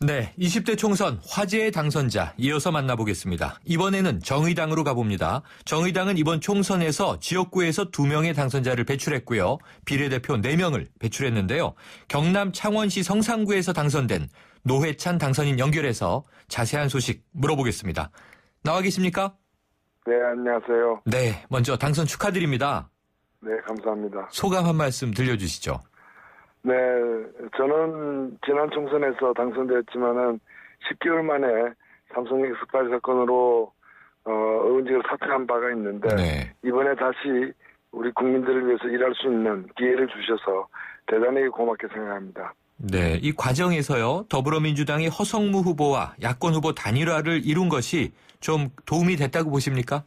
네, 20대 총선 화제의 당선자 이어서 만나보겠습니다. 이번에는 정의당으로 가봅니다. 정의당은 이번 총선에서 지역구에서 2명의 당선자를 배출했고요. 비례대표 4명을 배출했는데요. 경남 창원시 성산구에서 당선된 노회찬 당선인 연결해서 자세한 소식 물어보겠습니다. 나와 계십니까? 네, 안녕하세요. 네, 먼저 당선 축하드립니다. 네, 감사합니다. 소감 한 말씀 들려주시죠. 네, 저는 지난 총선에서 당선되었지만은 10개월 만에 삼성 엑스파일 사건으로 의원직을 사퇴한 바가 있는데 네. 이번에 다시 우리 국민들을 위해서 일할 수 있는 기회를 주셔서 대단히 고맙게 생각합니다. 네, 이 과정에서요, 더불어민주당이 허성무 후보와 야권 후보 단일화를 이룬 것이 좀 도움이 됐다고 보십니까?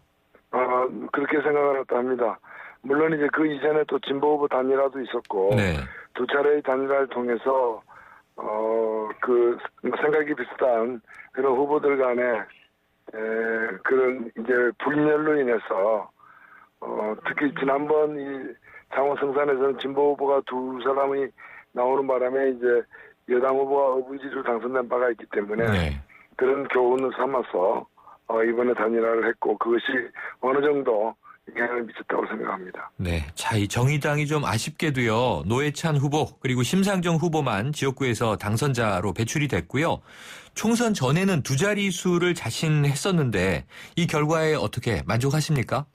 그렇게 생각을 했다 합니다. 물론 이제 그 이전에 또 진보 후보 단일화도 있었고, 네. 2차례의 단일화를 통해서, 그 생각이 비슷한 그런 후보들 간에, 그런 이제 불멸로 인해서, 특히 지난번 이 창원 성산에서는 진보 후보가 2사람이 나오는 바람에 이제 여당 후보가 의지로 당선된 바가 있기 때문에 네. 그런 교훈을 삼아서 이번에 단일화를 했고 그것이 어느 정도 영향을 미쳤다고 생각합니다. 네. 자, 이 정의당이 좀 아쉽게도요, 노회찬 후보, 그리고 심상정 후보만 지역구에서 당선자로 배출이 됐고요. 총선 전에는 2자릿수를 자신했었는데, 이 결과에 어떻게 만족하십니까?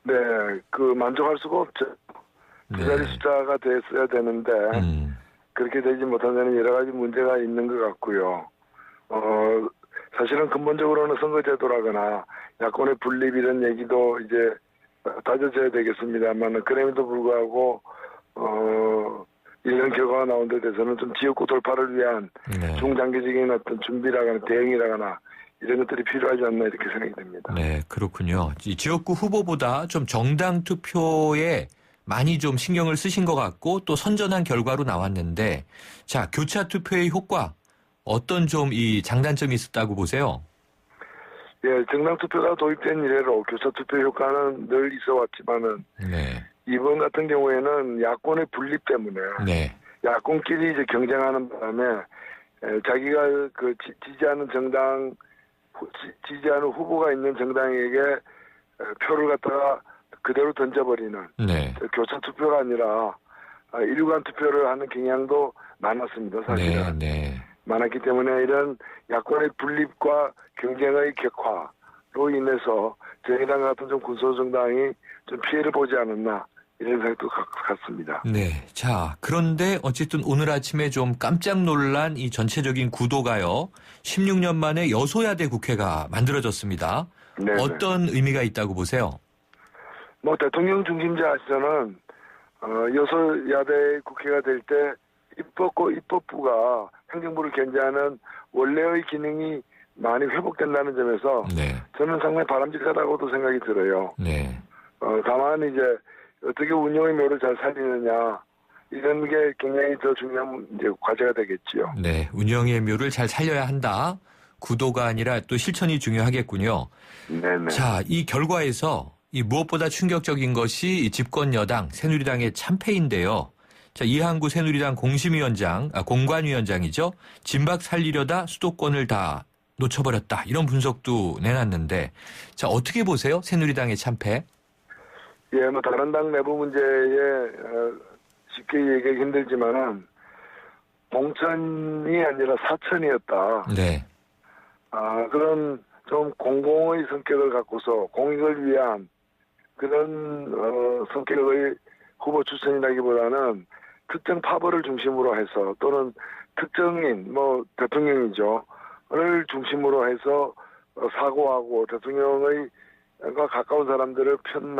네, 만족할 수가 없죠. 네. 2자리 숫자가 됐어야 되는데, 그렇게 되지 못한 데는 여러 가지 문제가 있는 것 같고요. 사실은 근본적으로는 선거제도라거나 야권의 분립 이런 얘기도 이제 따져져야 되겠습니다만 그럼에도 불구하고 이런 결과가 나온 데 대해서는 좀 지역구 돌파를 위한 네. 중장기적인 어떤 준비라거나 대응이라거나 이런 것들이 필요하지 않나 이렇게 생각이 됩니다. 네, 그렇군요. 이 지역구 후보보다 좀 정당 투표에 많이 좀 신경을 쓰신 것 같고 또 선전한 결과로 나왔는데, 자, 교차 투표의 효과 어떤 좀 이 장단점이 있었다고 보세요? 예, 정당 투표가 도입된 이래로 교차 투표 효과는 늘 있어 왔지만은 네. 이번 같은 경우에는 야권의 분립 때문에 네. 야권끼리 이제 경쟁하는 바람에 자기가 지지하는 정당 지지하는 후보가 있는 정당에게 표를 갖다가 그대로 던져버리는 네. 교차 투표가 아니라 일관 투표를 하는 경향도 많았습니다. 사실은. 네. 많았기 때문에 이런 야권의 분립과 경쟁의 격화로 인해서 정의당 같은 좀 군소정당이 좀 피해를 보지 않았나 이런 생각도 같습니다. 네. 자, 그런데 어쨌든 오늘 아침에 좀 깜짝 놀란 이 전체적인 구도가요, 16년 만에 여소야대 국회가 만들어졌습니다. 네네. 어떤 의미가 있다고 보세요? 대통령 중심제에서는 여소야대 국회가 될 때 입법부가 행정부를 견제하는 원래의 기능이 많이 회복된다는 점에서 네. 저는 상당히 바람직하다고도 생각이 들어요. 네. 다만 이제 어떻게 운영의 묘를 잘 살리느냐 이런 게 굉장히 더 중요한 이제 과제가 되겠지요. 네. 운영의 묘를 잘 살려야 한다. 구도가 아니라 또 실천이 중요하겠군요. 네네. 자, 이 결과에서 이 무엇보다 충격적인 것이 이 집권 여당 새누리당의 참패인데요. 자, 이한구 새누리당 공관위원장이죠. 진박 살리려다 수도권을 다 놓쳐버렸다. 이런 분석도 내놨는데, 자, 어떻게 보세요? 새누리당의 참패? 예, 다른 당 내부 문제에 쉽게 얘기하기 힘들지만은 공천이 아니라 사천이었다. 네. 그런 좀 공공의 성격을 갖고서 공익을 위한 그런 성격의 후보 추천이라기보다는 특정 파벌을 중심으로 해서 또는 특정인 대통령이죠. 를 중심으로 해서 사고하고 대통령과 가까운 사람들을 편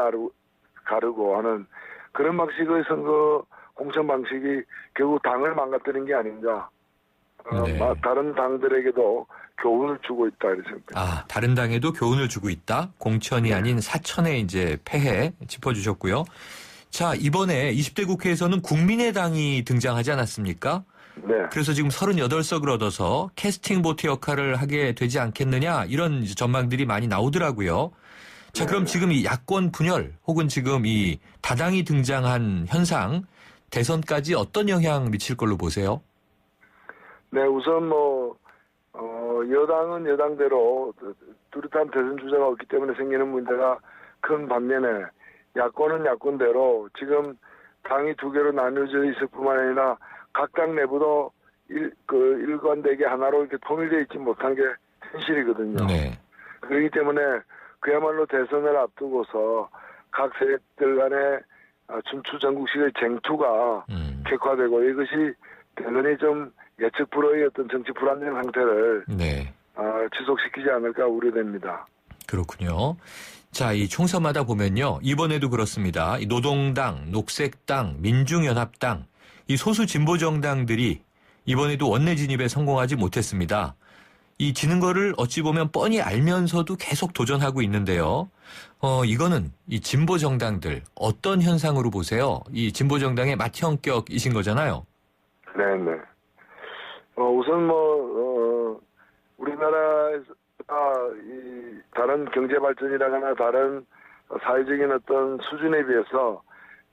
가르고 하는 그런 방식의 선거 공천 방식이 결국 당을 망가뜨린 게 아닌가. 네. 다른 당들에게도 교훈을 주고 있다 이렇게 생각합니다. 다른 당에도 교훈을 주고 있다. 공천이 아닌 사천의 이제 폐해 짚어주셨고요. 자, 이번에 20대 국회에서는 국민의당이 등장하지 않았습니까? 네. 그래서 지금 38석을 얻어서 캐스팅 보트 역할을 하게 되지 않겠느냐 이런 전망들이 많이 나오더라고요. 자, 그럼 지금 이 야권 분열 혹은 지금 이 다당이 등장한 현상 대선까지 어떤 영향 미칠 걸로 보세요? 네, 우선 여당은 여당대로 뚜렷한 대선 주자가 없기 때문에 생기는 문제가 큰 반면에 야권은 야권대로 지금 당이 두 개로 나뉘어져 있을 뿐만 아니라 각 당 내부도 일관되게 하나로 이렇게 통일되어 있지 못한 게 현실이거든요. 네. 그렇기 때문에 그야말로 대선을 앞두고서 각 세력들 간의 춘추 전국식의 쟁투가 격화되고 이것이 대단히 좀 예측 불허의 어떤 정치 불안정 상태를 네. 지속시키지 않을까 우려됩니다. 그렇군요. 자, 이 총선마다 보면요. 이번에도 그렇습니다. 이 노동당, 녹색당, 민중연합당, 이 소수 진보 정당들이 이번에도 원내 진입에 성공하지 못했습니다. 이 지는 거를 어찌 보면 뻔히 알면서도 계속 도전하고 있는데요. 이거는 이 진보 정당들 어떤 현상으로 보세요? 이 진보 정당의 맏형격이신 거잖아요. 네네. 우선 우리나라에서 이 다른 경제 발전이라거나 다른 사회적인 어떤 수준에 비해서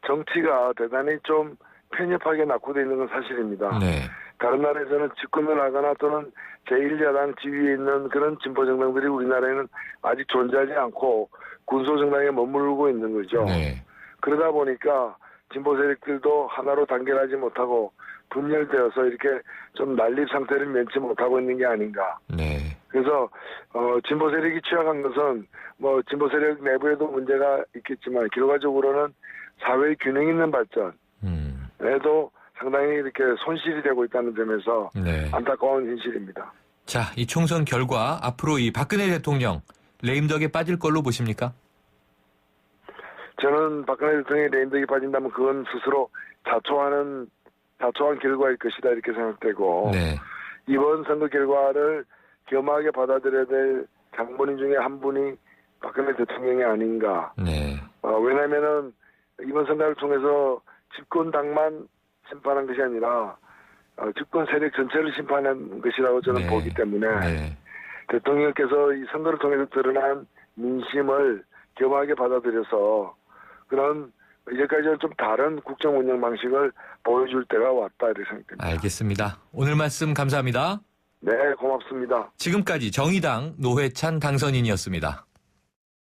정치가 대단히 좀 편협하게 낙후되어 있는 건 사실입니다. 네. 다른 나라에서는 집권을 하거나 또는 제1야당 지위에 있는 그런 진보 정당들이 우리나라에는 아직 존재하지 않고 군소 정당에 머무르고 있는 거죠. 네. 그러다 보니까 진보 세력들도 하나로 단결하지 못하고 분열되어서 이렇게 좀 난립 상태를 면치 못하고 있는 게 아닌가. 네. 그래서 진보 세력이 취약한 것은 진보 세력 내부에도 문제가 있겠지만 결과적으로는 사회의 균형 있는 발전에도 상당히 이렇게 손실이 되고 있다는 점에서 네. 안타까운 현실입니다. 자, 이 총선 결과 앞으로 이 박근혜 대통령 레임덕에 빠질 걸로 보십니까? 저는 박근혜 대통령이 레임덕에 빠진다면 그건 스스로 자초한 결과일 것이다 이렇게 생각되고 네. 이번 선거 결과를 겸하게 받아들여야 될 장본인 중에 한 분이 박근혜 대통령이 아닌가. 네. 왜냐하면은 이번 선거를 통해서 집권당만 심판한 것이 아니라 집권 세력 전체를 심판한 것이라고 저는 네. 보기 때문에 네. 대통령께서 이 선거를 통해서 드러난 민심을 겸하게 받아들여서 그런 이제까지는 좀 다른 국정 운영 방식을 보여줄 때가 왔다 이렇게 생각됩니다. 알겠습니다. 오늘 말씀 감사합니다. 네, 고맙습니다. 지금까지 정의당 노회찬 당선인이었습니다.